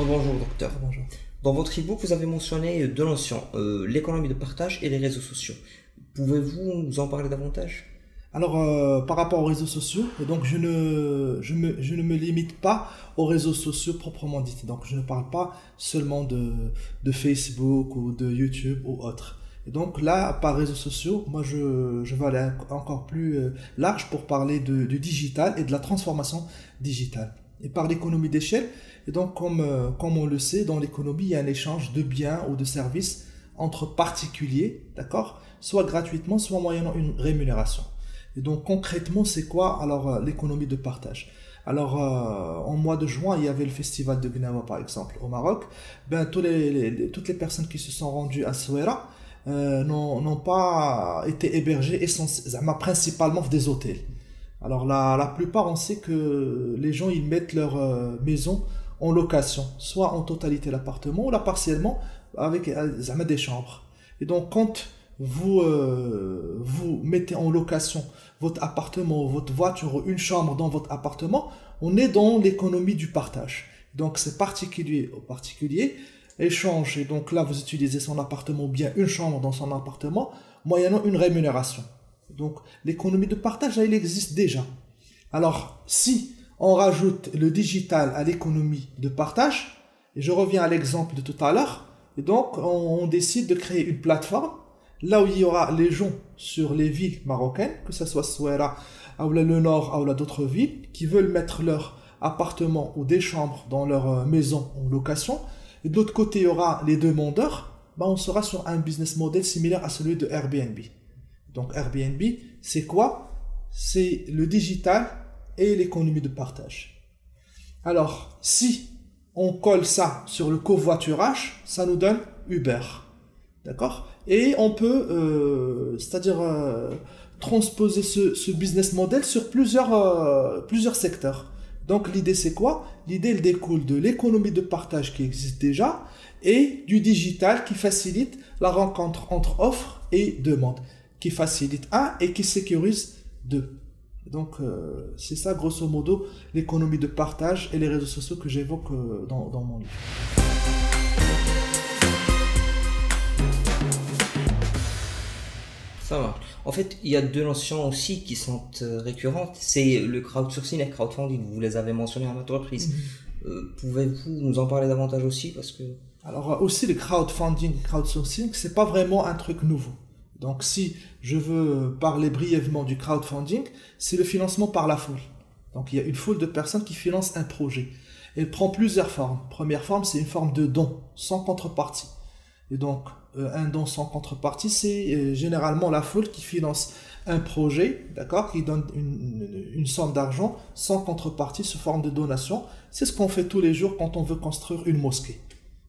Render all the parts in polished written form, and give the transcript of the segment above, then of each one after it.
Bonjour docteur. Bonjour. Dans votre e-book, vous avez mentionné deux notions, l'économie de partage et les réseaux sociaux. Pouvez-vous nous en parler davantage? Alors, par rapport aux réseaux sociaux, donc je ne me limite pas aux réseaux sociaux proprement dit. Donc, je ne parle pas seulement de Facebook ou de YouTube ou autre. Et donc là, par réseaux sociaux, moi je vais aller encore plus large pour parler du digital et de la transformation digitale. Et par l'économie d'échelle, et donc comme on le sait, dans l'économie, il y a un échange de biens ou de services entre particuliers, d'accord, soit gratuitement, soit moyennant une rémunération. Et donc concrètement, c'est quoi alors l'économie de partage? Alors en mois de juin, il y avait le festival de Gnawa par exemple au Maroc. Toutes les personnes qui se sont rendues à Souaira n'ont pas été hébergées principalement des hôtels. Alors la plupart, on sait que les gens ils mettent leur maison en location, soit en totalité l'appartement ou la partiellement avec des chambres. Et donc quand vous mettez en location votre appartement, votre voiture ou une chambre dans votre appartement, on est dans l'économie du partage. Donc c'est particulier au particulier, échange, et donc là vous utilisez son appartement ou bien une chambre dans son appartement, moyennant une rémunération. Donc l'économie de partage, elle existe déjà. Alors si on rajoute le digital à l'économie de partage, et je reviens à l'exemple de tout à l'heure, et donc on décide de créer une plateforme là où il y aura les gens sur les villes marocaines, que ce soit Souaira, ou le nord, ou d'autres villes, qui veulent mettre leur appartement ou des chambres dans leur maison en location. Et de l'autre côté, il y aura les demandeurs. On sera sur un business model similaire à celui de Airbnb. Donc Airbnb, c'est quoi? C'est le digital et l'économie de partage. Alors, si on colle ça sur le covoiturage, ça nous donne Uber. D'accord? Et on peut, transposer ce business model sur plusieurs secteurs. Donc l'idée c'est quoi? L'idée elle découle de l'économie de partage qui existe déjà et du digital qui facilite la rencontre entre offre et demande, qui facilite un et qui sécurise deux. Donc c'est ça grosso modo l'économie de partage et les réseaux sociaux que j'évoque dans mon livre. Ça marche. En fait, il y a deux notions aussi qui sont récurrentes. C'est le crowdsourcing et le crowdfunding. Vous les avez mentionnés à maintes reprises. Pouvez-vous nous en parler davantage aussi parce que... Alors aussi le crowdsourcing, c'est pas vraiment un truc nouveau. Donc si je veux parler brièvement du crowdfunding, c'est le financement par la foule. Donc il y a une foule de personnes qui financent un projet. Elle prend plusieurs formes. Première forme, c'est une forme de don, sans contrepartie. Et donc, un don sans contrepartie, c'est généralement la foule qui finance un projet, d'accord, qui donne une somme d'argent sans contrepartie sous forme de donation. C'est ce qu'on fait tous les jours quand on veut construire une mosquée.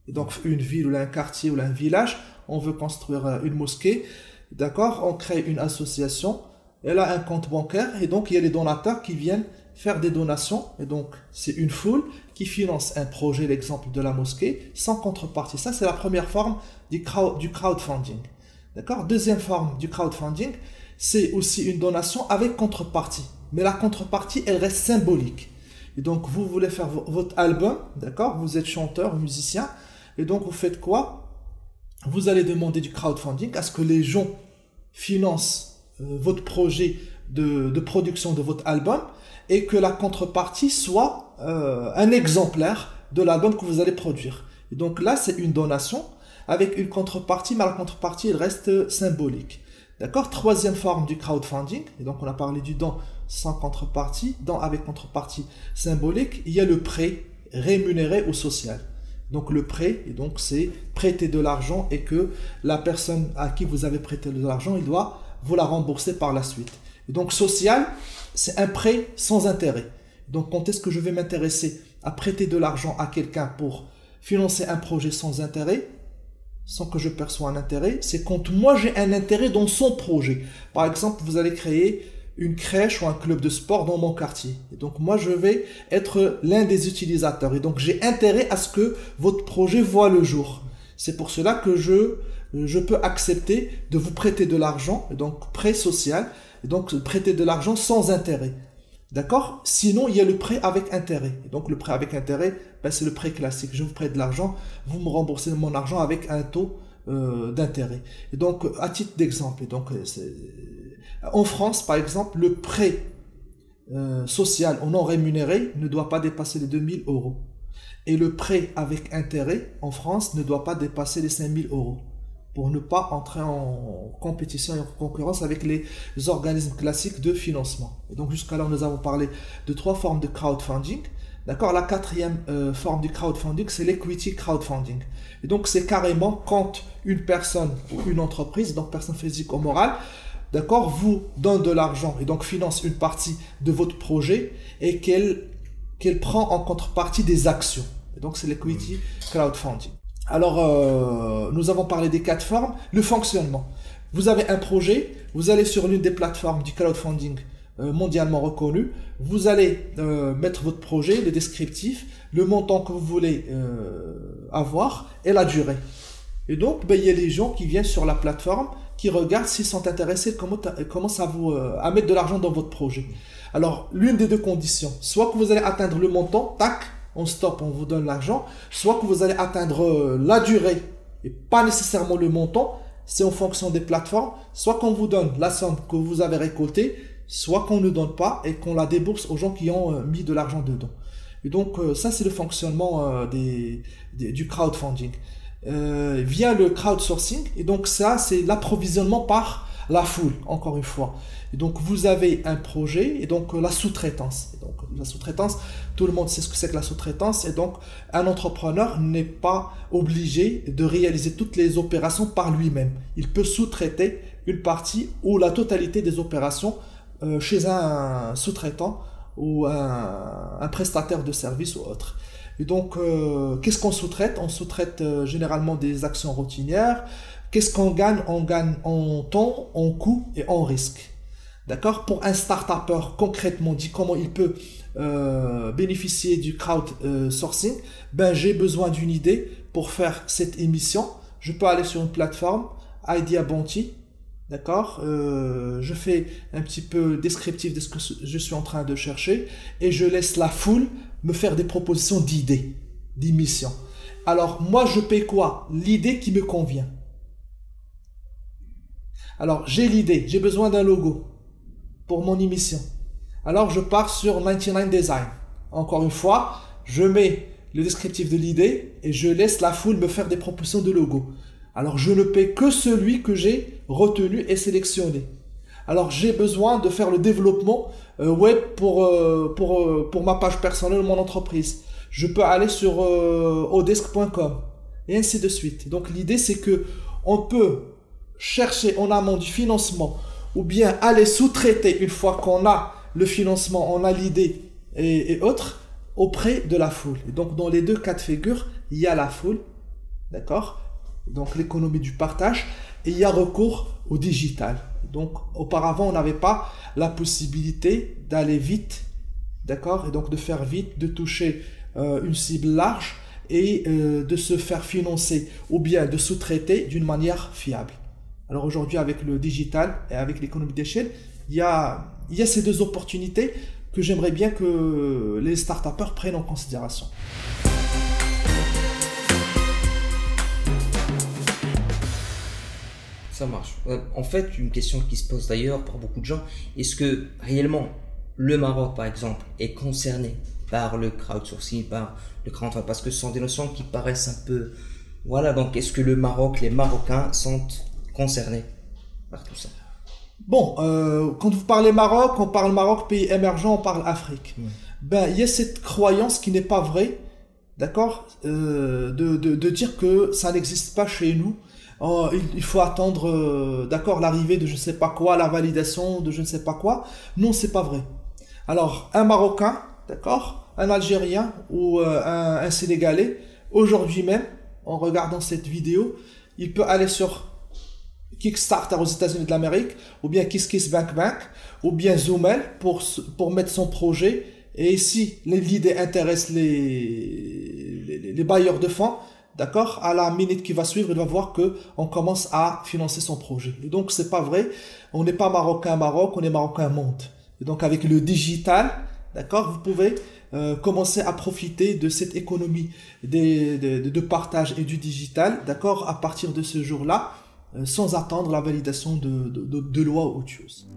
Et donc, une ville ou un quartier ou un village, on veut construire une mosquée, d'accord, on crée une association, elle a un compte bancaire, et donc il y a les donateurs qui viennent faire des donations, et donc c'est une foule qui finance un projet, l'exemple de la mosquée, sans contrepartie. Ça, c'est la première forme du crowdfunding. D'accord? Deuxième forme du crowdfunding, c'est aussi une donation avec contrepartie. Mais la contrepartie, elle reste symbolique. Et donc, vous voulez faire votre album, d'accord? Vous êtes chanteur, musicien, et donc vous faites quoi? Vous allez demander du crowdfunding à ce que les gens financent votre projet de production de votre album, et que la contrepartie soit un exemplaire de l'album que vous allez produire. Et donc là, c'est une donation avec une contrepartie, mais la contrepartie, elle reste symbolique. D'accord? Troisième forme du crowdfunding, et donc on a parlé du don sans contrepartie, don avec contrepartie symbolique, il y a le prêt rémunéré ou social. Donc le prêt, et donc c'est prêter de l'argent et que la personne à qui vous avez prêté de l'argent, il doit vous la rembourser par la suite. Et donc social, c'est un prêt sans intérêt. Donc quand est-ce que je vais m'intéresser à prêter de l'argent à quelqu'un pour financer un projet sans intérêt, sans que je perçois un intérêt? C'est quand moi j'ai un intérêt dans son projet. Par exemple, vous allez créer une crèche ou un club de sport dans mon quartier. Et donc moi je vais être l'un des utilisateurs. Et donc j'ai intérêt à ce que votre projet voit le jour. C'est pour cela que je peux accepter de vous prêter de l'argent, et donc prêt social, et donc prêter de l'argent sans intérêt. D'accord? Sinon, il y a le prêt avec intérêt. Et donc, le prêt avec intérêt, ben, c'est le prêt classique. Je vous prête de l'argent, vous me remboursez mon argent avec un taux d'intérêt. Et donc, à titre d'exemple, en France, par exemple, le prêt social ou non rémunéré ne doit pas dépasser les 2000 euros. Et le prêt avec intérêt en France ne doit pas dépasser les 5000 euros. Pour ne pas entrer en compétition et en concurrence avec les organismes classiques de financement. Et donc jusqu'à là, nous avons parlé de 3 formes de crowdfunding. D'accord? La 4e forme du crowdfunding, c'est l'equity crowdfunding. Et donc c'est carrément quand une personne ou une entreprise, donc personne physique ou morale, d'accord, vous donne de l'argent et donc finance une partie de votre projet et qu'elle prend en contrepartie des actions. Et donc c'est l'equity crowdfunding. Alors, nous avons parlé des 4 formes. Le fonctionnement. Vous avez un projet, vous allez sur l'une des plateformes du crowdfunding mondialement reconnues, vous allez mettre votre projet, le descriptif, le montant que vous voulez avoir et la durée. Et donc, il y a les gens qui viennent sur la plateforme, qui regardent s'ils sont intéressés, commencent à mettre de l'argent dans votre projet. Alors, l'une des deux conditions, soit que vous allez atteindre le montant, tac, on stoppe, on vous donne l'argent, soit que vous allez atteindre la durée et pas nécessairement le montant, c'est en fonction des plateformes, soit qu'on vous donne la somme que vous avez récoltée, soit qu'on ne donne pas et qu'on la débourse aux gens qui ont mis de l'argent dedans. Et donc ça c'est le fonctionnement du crowdfunding. Via le crowdsourcing, et donc ça c'est l'approvisionnement par la foule, encore une fois. Et donc vous avez un projet et donc la sous-traitance. Et donc la sous-traitance, tout le monde sait ce que c'est que la sous-traitance. Et donc un entrepreneur n'est pas obligé de réaliser toutes les opérations par lui-même. Il peut sous-traiter une partie ou la totalité des opérations chez un sous-traitant ou un prestataire de service ou autre. Et donc qu'est-ce qu'on sous-traite? On sous-traite généralement des actions routinières. Qu'est-ce qu'on gagne? On gagne en temps, en coût et en risque. D'accord? Pour un start-upper, concrètement dit, comment il peut bénéficier du crowdsourcing? Ben, j'ai besoin d'une idée pour faire cette émission. Je peux aller sur une plateforme, Idea Bounty. D'accord? Je fais un petit peu descriptif de ce que je suis en train de chercher et je laisse la foule me faire des propositions d'idées, d'émissions. Alors, moi, je paie quoi? L'idée qui me convient. Alors, j'ai l'idée, j'ai besoin d'un logo pour mon émission. Alors, je pars sur 99 Design. Encore une fois, je mets le descriptif de l'idée et je laisse la foule me faire des propositions de logo. Alors, je ne paie que celui que j'ai retenu et sélectionné. Alors, j'ai besoin de faire le développement web pour ma page personnelle ou mon entreprise. Je peux aller sur odesk.com et ainsi de suite. Donc, l'idée, c'est que on peut chercher en amont du financement ou bien aller sous-traiter une fois qu'on a le financement, on a l'idée et autres auprès de la foule. Et donc dans les deux cas de figure, il y a la foule, d'accord? Donc l'économie du partage et il y a recours au digital. Donc auparavant on n'avait pas la possibilité d'aller vite, d'accord? Et donc de faire vite, de toucher une cible large et de se faire financer ou bien de sous-traiter d'une manière fiable. Alors aujourd'hui, avec le digital et avec l'économie d'échelle, il y a ces deux opportunités que j'aimerais bien que les start-upers prennent en considération. Ça marche. En fait, une question qui se pose d'ailleurs par beaucoup de gens, est-ce que réellement le Maroc, par exemple, est concerné par le crowdsourcing, par le crowdfunding? Parce que ce sont des notions qui paraissent un peu... Voilà, donc est-ce que le Maroc, les Marocains sont concernés par tout ça? Bon, quand vous parlez Maroc, on parle Maroc, pays émergent, on parle Afrique. Ben, il y a cette croyance qui n'est pas vraie, d'accord, de dire que ça n'existe pas chez nous. Il faut attendre, d'accord, l'arrivée de je ne sais pas quoi, la validation de je ne sais pas quoi. Non, c'est pas vrai. Alors, un Marocain, d'accord, un Algérien ou un Sénégalais, aujourd'hui même, en regardant cette vidéo, il peut aller sur Kickstarter aux États-Unis de l'Amérique, ou bien KissKissBankBank, ou bien Zoomel pour mettre son projet. Et si l'idée intéresse les bailleurs de fonds, d'accord, à la minute qui va suivre, il va voir que on commence à financer son projet. Et donc c'est pas vrai, on n'est pas marocain Maroc, on est marocain monde. Et donc avec le digital, d'accord, vous pouvez commencer à profiter de cette économie de partage et du digital, d'accord, à partir de ce jour-là, sans attendre la validation de loi ou autre chose.